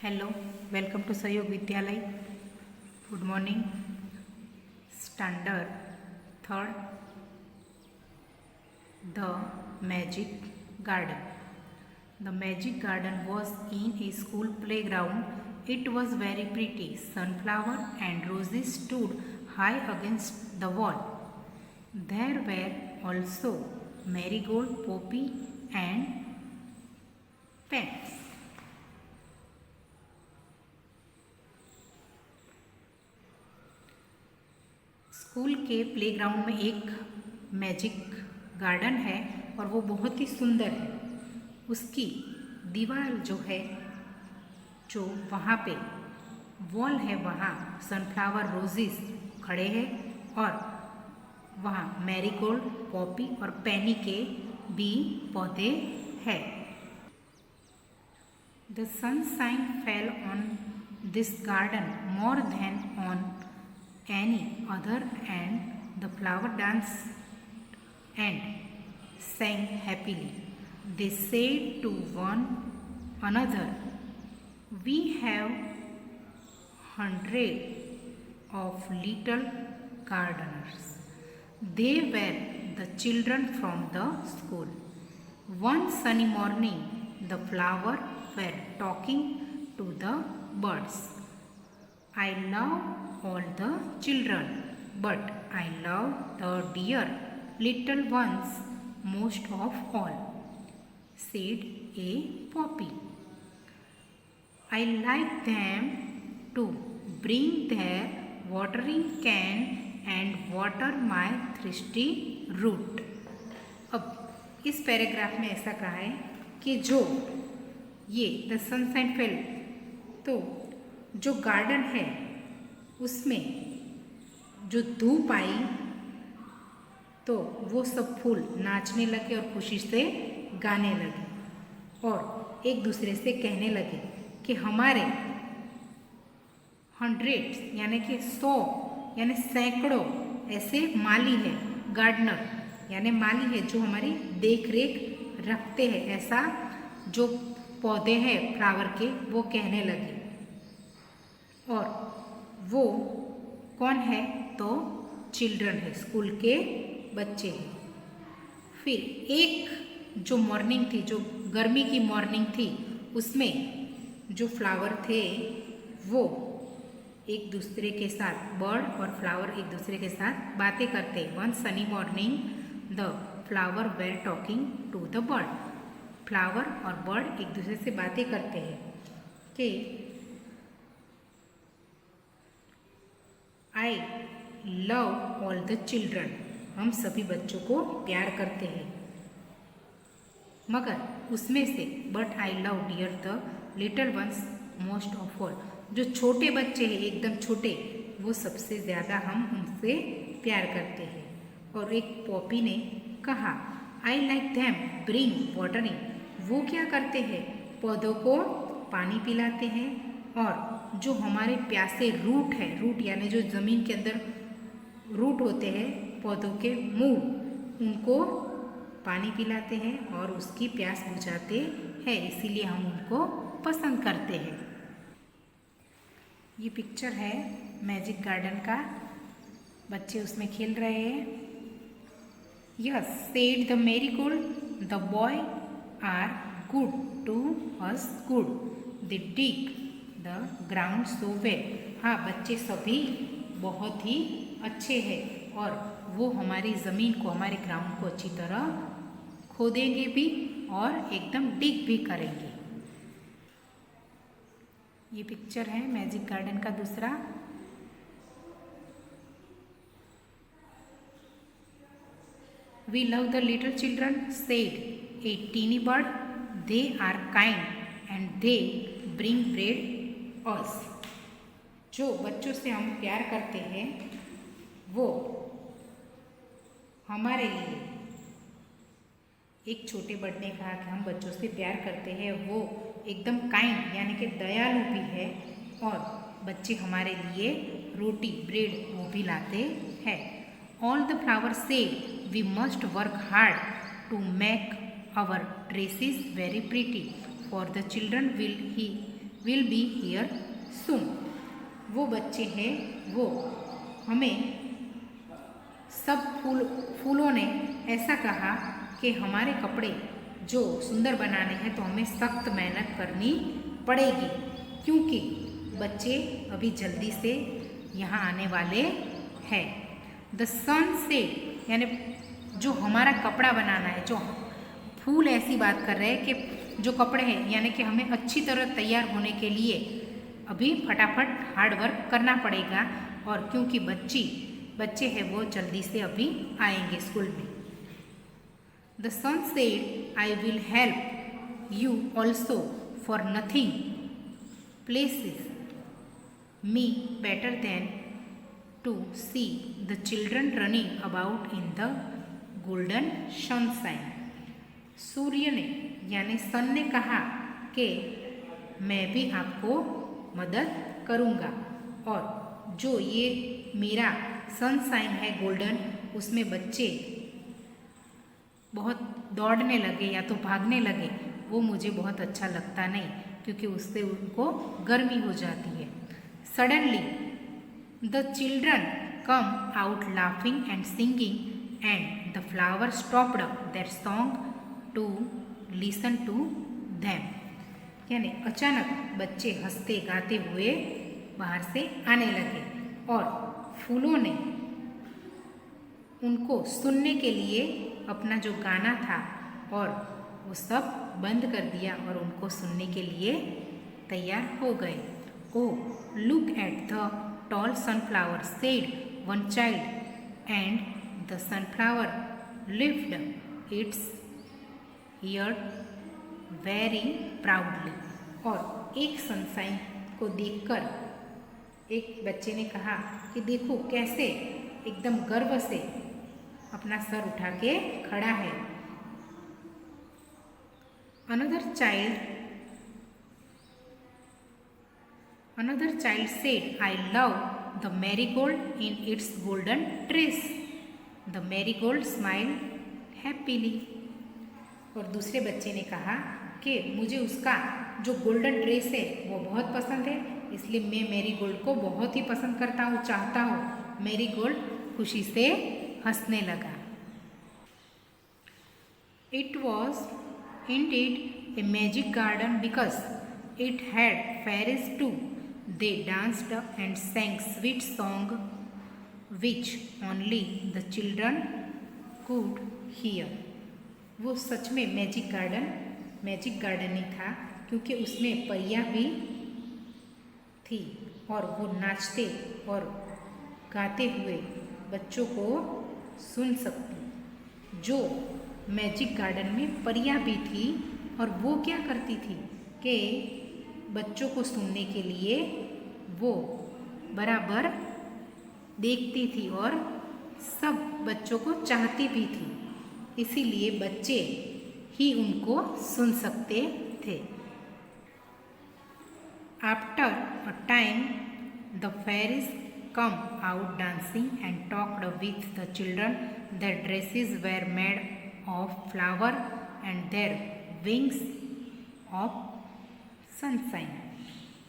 Hello, welcome to सहयोग विद्यालय। Good morning. Standard third, the magic garden. The magic garden was in a school playground. It was very pretty. Sunflower and roses stood high against the wall. There were also marigold, poppy, and pets. School के playground में एक magic garden है और वो बहुत ही सुंदर है। उसकी दीवार जो है, जो वहाँ पे वॉल है, वहाँ सनफ्लावर रोजेस खड़े हैं और वहाँ मैरीगोल्ड, पॉपी और पेनी के भी पौधे हैं। The sunshine fell on this garden more than on any other, and the flower danced and sang happily. They said to one another, "We have hundreds of little gardeners." They were the children from the school. One sunny morning, the flowers were talking to the birds. I love all the children, but I love the dear little ones most of all, said a poppy. I like them to bring their watering can and water my thirsty root. अब इस paragraph में ऐसा कहा है कि जो ये the sunshine fail, तो जो गार्डन है उसमें जो धूप आई तो वो सब फूल नाचने लगे और खुशी से गाने लगे और एक दूसरे से कहने लगे कि हमारे हंड्रेड्स यानी कि 100 यानी सैकड़ों ऐसे माली है, गार्डनर यानी माली है जो हमारी देख रेख रखते हैं। ऐसा जो पौधे हैं फ्लावर के, वो कहने लगे। और वो कौन है? तो चिल्ड्रन है, स्कूल के बच्चे हैं। फिर एक जो मॉर्निंग थी, जो गर्मी की मॉर्निंग थी, उसमें जो फ्लावर थे वो एक दूसरे के साथ, बर्ड और फ्लावर एक दूसरे के साथ बातें करते। One sunny morning the flower were talking to the bird. Flower और बर्ड एक दूसरे से बातें करते हैं कि I love all the children, हम सभी बच्चों को प्यार करते हैं, मगर उसमें से but I love dear the little ones most of all, जो छोटे बच्चे हैं एकदम छोटे, वो सबसे ज़्यादा हम उनसे प्यार करते हैं। और एक पॉपी ने कहा I like them bring watering, वो क्या करते हैं? पौधों को पानी पिलाते हैं और जो हमारे प्यासे रूट है, रूट यानी जो ज़मीन के अंदर रूट होते हैं पौधों के मूल, उनको पानी पिलाते हैं और उसकी प्यास बुझाते हैं, इसीलिए हम उनको पसंद करते हैं। ये पिक्चर है मैजिक गार्डन का, बच्चे उसमें खेल रहे हैं। Yes, said the marigold, the boy are good to us good, they dig the ground so well. हाँ, बच्चे सभी बहुत ही अच्छे हैं और वो हमारी ज़मीन को, हमारे ग्राउंड को अच्छी तरह खोदेंगे भी और एकदम डिग भी करेंगे। ये पिक्चर है मैजिक गार्डन का दूसरा। We love the little children, said a tiny bird, they are kind and they bring bread us. जो बच्चों से हम प्यार करते हैं वो हमारे लिए, एक छोटे बर्ड ने कहा कि हम बच्चों से प्यार करते हैं, वो एकदम काइंड यानी कि दयालु भी है और बच्चे हमारे लिए रोटी ब्रेड वो भी लाते हैं। All the flower said we must work hard to make our dresses very pretty, for the children will he will be here soon. वो बच्चे हैं वो हमें सब फूलों ने ऐसा कहा कि हमारे कपड़े जो सुंदर बनाने हैं तो हमें सख्त मेहनत करनी पड़ेगी, क्योंकि बच्चे अभी जल्दी से यहाँ आने वाले हैं। द सन सेड, यानी जो हमारा कपड़ा बनाना है, जो फूल ऐसी बात कर रहे हैं कि जो कपड़े हैं यानी कि हमें अच्छी तरह तैयार होने के लिए अभी फटाफट हार्ड वर्क करना पड़ेगा, और क्योंकि बच्चे हैं वो जल्दी से अभी आएंगे स्कूल में। The sun said I will help you also for nothing places me better than to see the children running about in the golden sunshine। सूर्य ने यानी सन ने कहा कि मैं भी आपको मदद करूँगा, और जो ये मेरा सनशाइन है गोल्डन, उसमें बच्चे बहुत दौड़ने लगे या तो भागने लगे, वो मुझे बहुत अच्छा लगता नहीं, क्योंकि उससे उनको गर्मी हो जाती है। Suddenly, the children come out laughing and singing, and the flowers stopped their song to listen to them। यानी अचानक बच्चे हंसते गाते हुए बाहर से आने लगे, और फूलों ने उनको सुनने के लिए अपना जो गाना था और वो सब बंद कर दिया और उनको सुनने के लिए तैयार हो गए। Oh, look at the tall sunflower, said one child, and the sunflower lifted its ear very proudly। और एक सनशाइन को देखकर एक बच्चे ने कहा कि देखो कैसे एकदम गर्व से अपना सर उठा के खड़ा है। Another child said, I love the marigold in its golden dress। The marigold smiled happily। और दूसरे बच्चे ने कहा कि मुझे उसका जो गोल्डन ड्रेस है वो बहुत पसंद है, इसलिए मैं मैरीगोल्ड को बहुत ही पसंद करता हूँ, चाहता हूँ। मैरीगोल्ड खुशी से हंसने लगा। It was indeed a magic garden because it had fairies too। They danced and sang sweet song which only the children could hear। वो सच में मैजिक गार्डन ही था, क्योंकि उसमें परियां भी थी और वो नाचते और गाते हुए बच्चों को सुन सकती। जो मैजिक गार्डन में परियां भी थी, और वो क्या करती थी कि बच्चों को सुनने के लिए वो बराबर देखती थी और सब बच्चों को चाहती भी थी, इसीलिए बच्चे ही उनको सुन सकते थे। After a time the fairies come out dancing and talked with the children. Their dresses were made of flower and their wings of sunshine.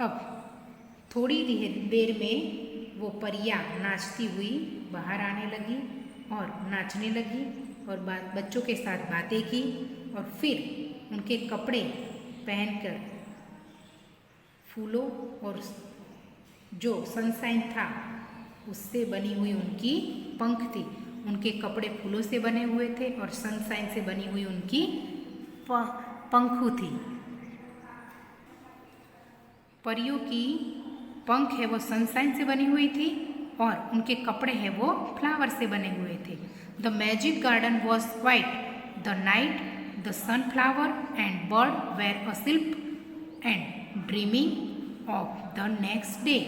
अब थोड़ी देर में वो परियां नाचती हुई बाहर आने लगी और नाचने लगी और बच्चों के साथ बातें की, और फिर उनके कपड़े पहनकर फूलों और जो सनशाइन था उससे बनी हुई उनकी पंख थी। उनके कपड़े फूलों से बने हुए थे और सनशाइन से बनी हुई उनकी पंखु थी। परियों की पंख है वो सनशाइन से बनी हुई थी और उनके कपड़े हैं वो फ्लावर से बने हुए थे। The magic garden was quiet the night the sunflower and bird were asleep and dreaming of the next day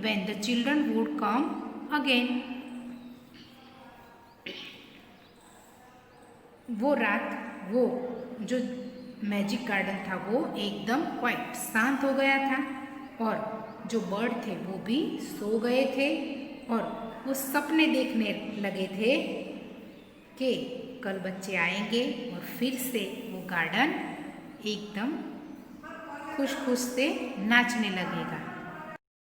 when the children would come again। वो रात वो जो मैजिक गार्डन था वो एकदम क्वाइट शांत हो गया था, और जो बर्ड थे वो भी सो गए थे, और वो सपने देखने लगे थे कि कल बच्चे आएंगे और फिर से वो गार्डन एकदम खुश खुश से नाचने लगेगा।